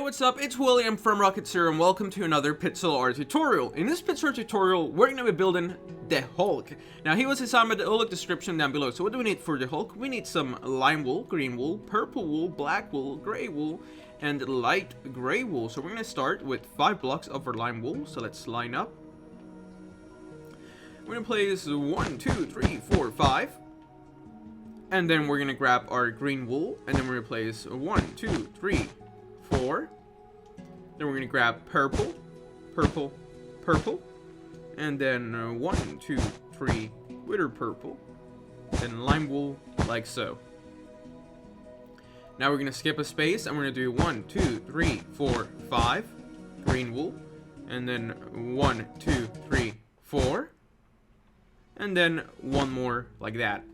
What's up? It's William from Rocket Zero and welcome to another Pixel Art tutorial. In this Pixel Art tutorial, we're going to be building the Hulk. Now, he was assigned by the Hulk description down below. So what do we need for the Hulk? We need some lime wool, green wool, purple wool, black wool, gray wool, and light gray wool. So we're going to start with 5 blocks of our lime wool. So let's line up. We're going to place 1, 2, 3, 4, 5. And then we're going to grab our green wool. And then we're going to place 1, 2, 3, 4. Then we're going to grab purple, purple, purple. And then 1, 2, 3 glitter purple. Then lime wool like so. Now we're going to skip a space and we're going to do 1, 2, 3, 4, 5 green wool. And then 1, 2, 3, 4. And then one more like that.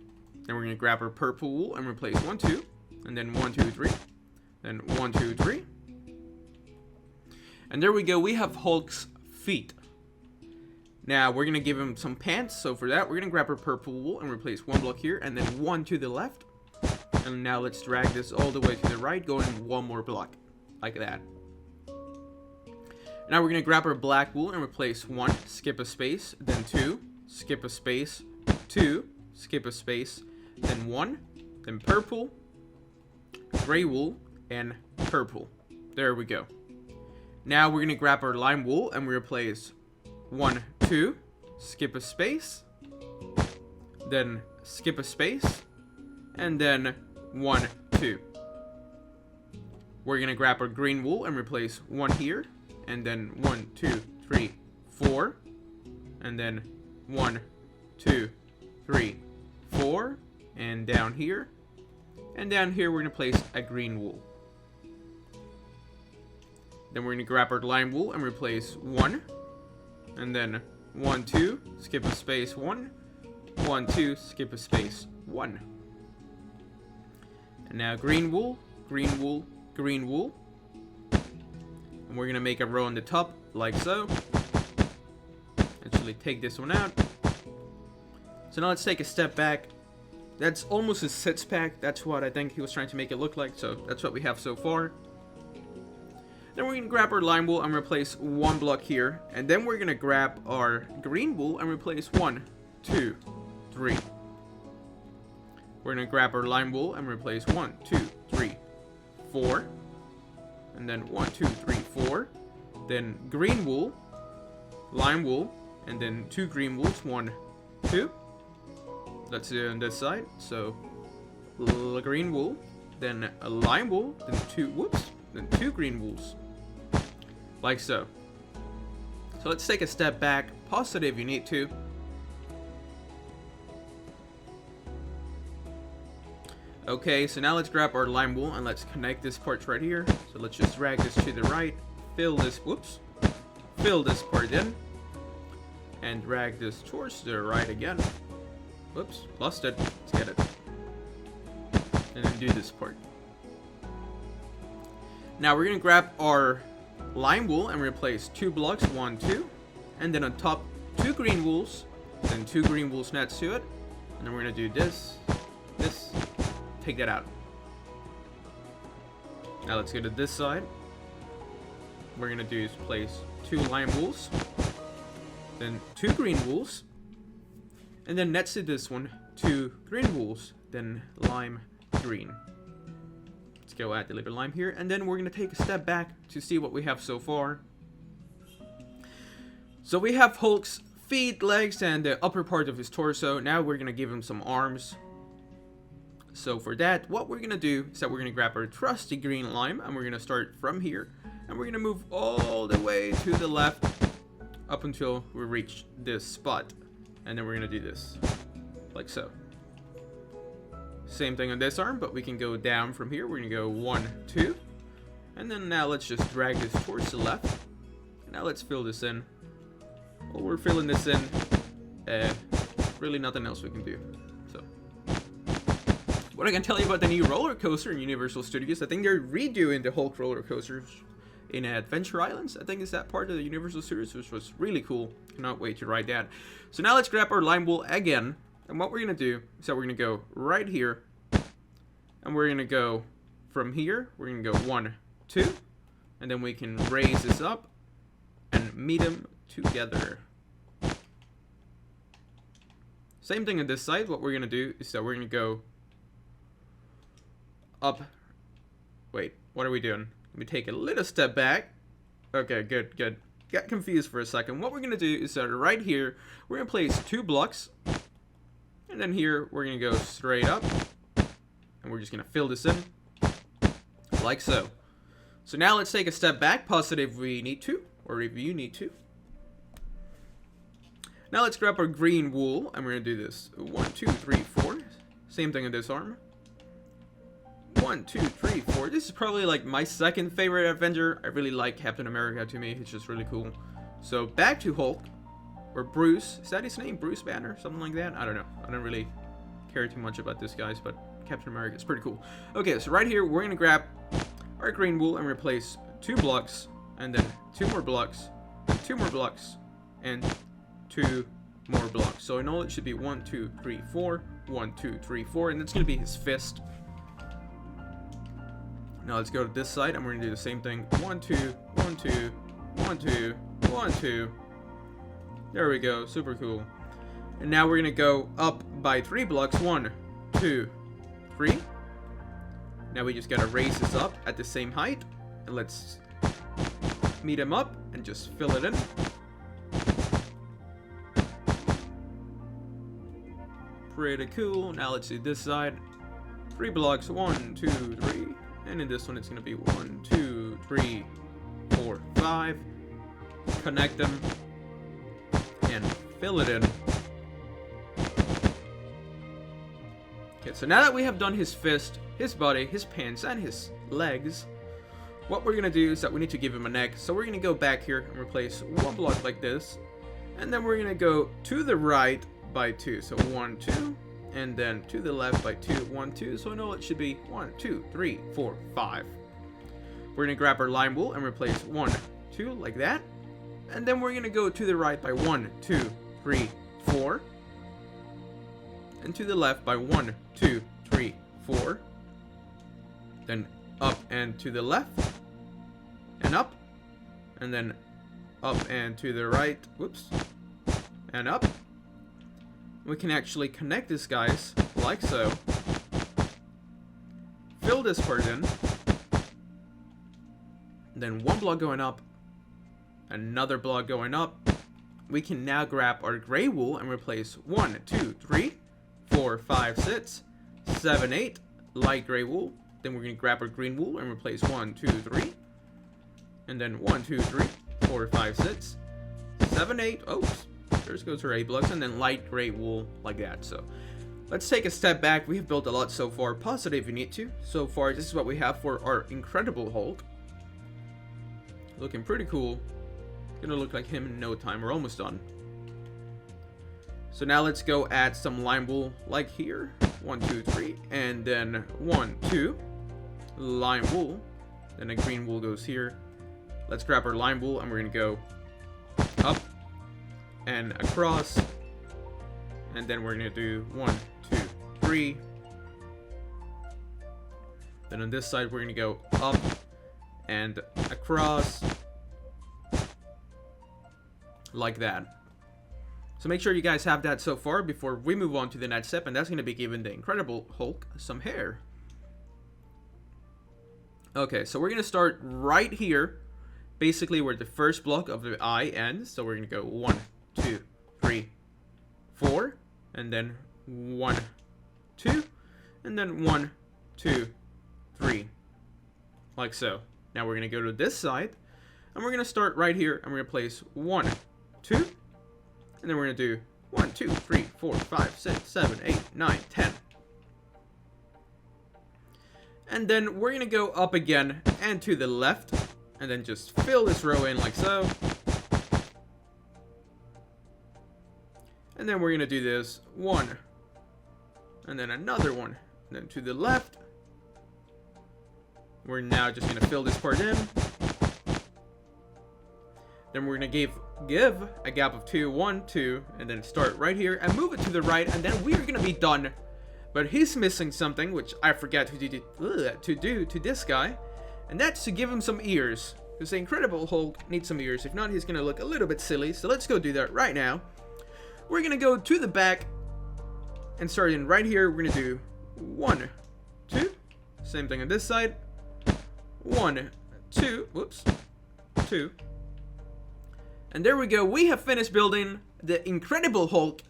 Then we're going to grab our purple wool and replace 1, 2. And then 1, 2, 3. Then 1, 2, 3. And there we go. We have Hulk's feet. Now we're going to give him some pants. So for that, we're going to grab our purple wool and replace 1 block here. And then 1 to the left. And now let's drag this all the way to the right. Going 1 more block. Like that. Now we're going to grab our black wool and replace 1. Skip a space. Then 2. Skip a space. 2. Skip a space. Then 1. Then purple. Gray wool. And purple. There we go. Now we're going to grab our lime wool and we replace 1, 2, skip a space, then skip a space, and then 1, 2. We're going to grab our green wool and replace 1 here, and then 1, 2, 3, 4, and then 1, 2, 3, 4, and down here we're going to place a green wool. Then we're going to grab our lime wool and replace 1. And then 1, 2, skip a space, 1. 1, 2, skip a space, 1. And now green wool, green wool, green wool. And we're going to make a row on the top, like so. Actually take this one out. So now let's take a step back. That's almost a six pack. That's what I think he was trying to make it look like. So that's what we have so far. Then we're going to grab our lime wool and replace 1 block here. And then we're going to grab our green wool and replace 1, 2, 3. We're going to grab our lime wool and replace 1, 2, 3, 4. And then 1, 2, 3, 4. Then green wool, lime wool, and then 2 green wools, 1, 2. Let's do it on this side. So green wool, then a lime wool, then 2 green wools. Like so. So let's take a step back. Pause it if you need to. Okay, so now let's grab our lime wool and let's connect this part right here. So let's just drag this to the right. Fill this part in. And drag this towards the right again. Whoops, lost it. Let's get it. And then do this part. Now we're going to grab our lime wool and replace 2 blocks, 1, 2. And then on top, 2 green wools. Then 2 green wools next to it. And then we're going to do this. Take that out. Now let's go to this side. What we're going to do is place 2 lime wools. Then 2 green wools. And then next to this one, 2 green wools. Then lime green. Let's go add the little lime here, and then we're going to take a step back to see what we have so far. So we have Hulk's feet, legs, and the upper part of his torso. Now we're going to give him some arms. So for that, what we're going to do is that we're going to grab our trusty green lime, and we're going to start from here. And we're going to move all the way to the left up until we reach this spot. And then we're going to do this, like so. Same thing on this arm, but we can go down from here. We're going to go 1, 2. And then now let's just drag this towards the left. Now let's fill this in. While we're filling this in, really nothing else we can do. So, what I can tell you about the new roller coaster in Universal Studios, I think they're redoing the Hulk roller coasters in Adventure Islands. I think it's that part of the Universal Studios, which was really cool. Cannot wait to ride that. So now let's grab our lime wool again. And what we're going to do is that we're going to go right here. And we're going to go from here. We're going to go 1, 2. And then we can raise this up and meet them together. Same thing on this side. What we're going to do is that we're going to go up. Wait, what are we doing? Let me take a little step back. Okay, good, good. Got confused for a second. What we're going to do is that right here, we're going to place 2 blocks. And then here, we're going to go straight up. And we're just going to fill this in. Like so. So now let's take a step back. Pause it if we need to. Or if you need to. Now let's grab our green wool. And we're going to do this. 1, 2, 3, 4. Same thing on this arm. 1, 2, 3, 4. This is probably like my second favorite Avenger. I really like Captain America. To me, it's just really cool. So back to Hulk. Or Bruce. Is that his name? Bruce Banner? Something like that? I don't know. I don't really care too much about this, guys. But Captain America is pretty cool. Okay, so right here, we're going to grab our green wool and replace 2 blocks. And then 2 more blocks. And 2 more blocks. And 2 more blocks. So in all, it should be 1, 2, 3, 4. 1, 2, 3, 4. And that's going to be his fist. Now let's go to this side and we're going to do the same thing. 1, 2, 1, 2, 1, 2, 1, 2. There we go. Super cool. And now we're going to go up by 3 blocks. 1, 2, 3. Now we just got to raise this up at the same height. And let's meet them up and just fill it in. Pretty cool. Now let's do this side. 3 blocks. 1, 2, 3. And in this one, it's going to be 1, 2, 3, 4, 5. Connect them. And fill it in. Okay, so now that we have done his fist, his body, his pants, and his legs, what we're going to do is that we need to give him a neck. So we're going to go back here and replace 1 block like this. And then we're going to go to the right by 2. So 1, 2. And then to the left by 2, 1, 2. So I know it should be 1, 2, 3, 4, 5. We're going to grab our lime wool and replace 1, 2 like that. And then we're going to go to the right by 1, 2, 3, 4. And to the left by 1, 2, 3, 4. Then up and to the left. And up. And then up and to the right. Whoops. And up. We can actually connect these guys like so. Fill this part in. Then 1 block going up. Another block going up. We can now grab our gray wool and replace 1, 2, 3, 4, 5, 6, 7, 8. Light gray wool. Then we're going to grab our green wool and replace 1, 2, 3. And then 1, 2, 3, 4, 5, 6, 7, 8. Oops. There goes our 8 blocks, and then light gray wool like that. So let's take a step back. We have built a lot so far. Pause it if you need to. So far, this is what we have for our Incredible Hulk. Looking pretty cool. Gonna look like him in no time. We're almost done. So now let's go add some lime wool like here. 1, 2, 3, and then 1, 2. Lime wool. Then a green wool goes here. Let's grab our lime wool, and we're gonna go up and across, and then we're gonna do 1, 2, 3. Then on this side we're gonna go up and across like that. So make sure you guys have that so far before we move on to the next step, and that's gonna be giving the Incredible Hulk some hair. Okay, so we're gonna start right here, basically where the first block of the eye ends. So we're gonna go 1, 2, 3, 4, and then 1, 2, and then 1, 2, 3, like so. Now we're gonna go to this side, and we're gonna start right here, and we're gonna place 1, 2, and then we're gonna do 1, 2, 3, 4, 5, 6, 7, 8, 9, 10. And then we're gonna go up again and to the left, and then just fill this row in like so. And then we're going to do this 1. And then another 1. And then to the left. We're now just going to fill this part in. Then we're going to give a gap of 2, 1, 2. And then start right here and move it to the right. And then we're going to be done. But he's missing something, which I forgot to do to this guy. And that's to give him some ears. Because the Incredible Hulk needs some ears. If not, he's gonna look a little bit silly. So let's go do that right now. We're gonna go to the back. And starting right here, we're gonna do 1, 2. Same thing on this side. 1, 2. Whoops. 2. And there we go. We have finished building the Incredible Hulk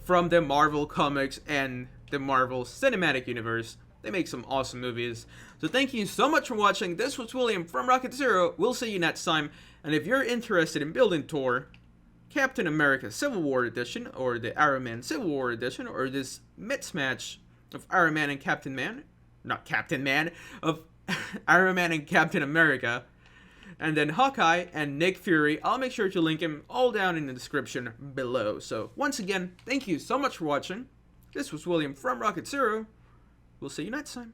from the Marvel Comics and the Marvel Cinematic Universe. They make some awesome movies. So thank you so much for watching. This was William from Rocket Zero. We'll see you next time. And if you're interested in building Thor, Captain America Civil War Edition, or the Iron Man Civil War Edition, or this mismatch of Iron Man and Captain Man, not Captain Man, of Iron Man and Captain America, and then Hawkeye and Nick Fury, I'll make sure to link him all down in the description below. So once again, thank you so much for watching. This was William from Rocket Zero. We'll see you next time.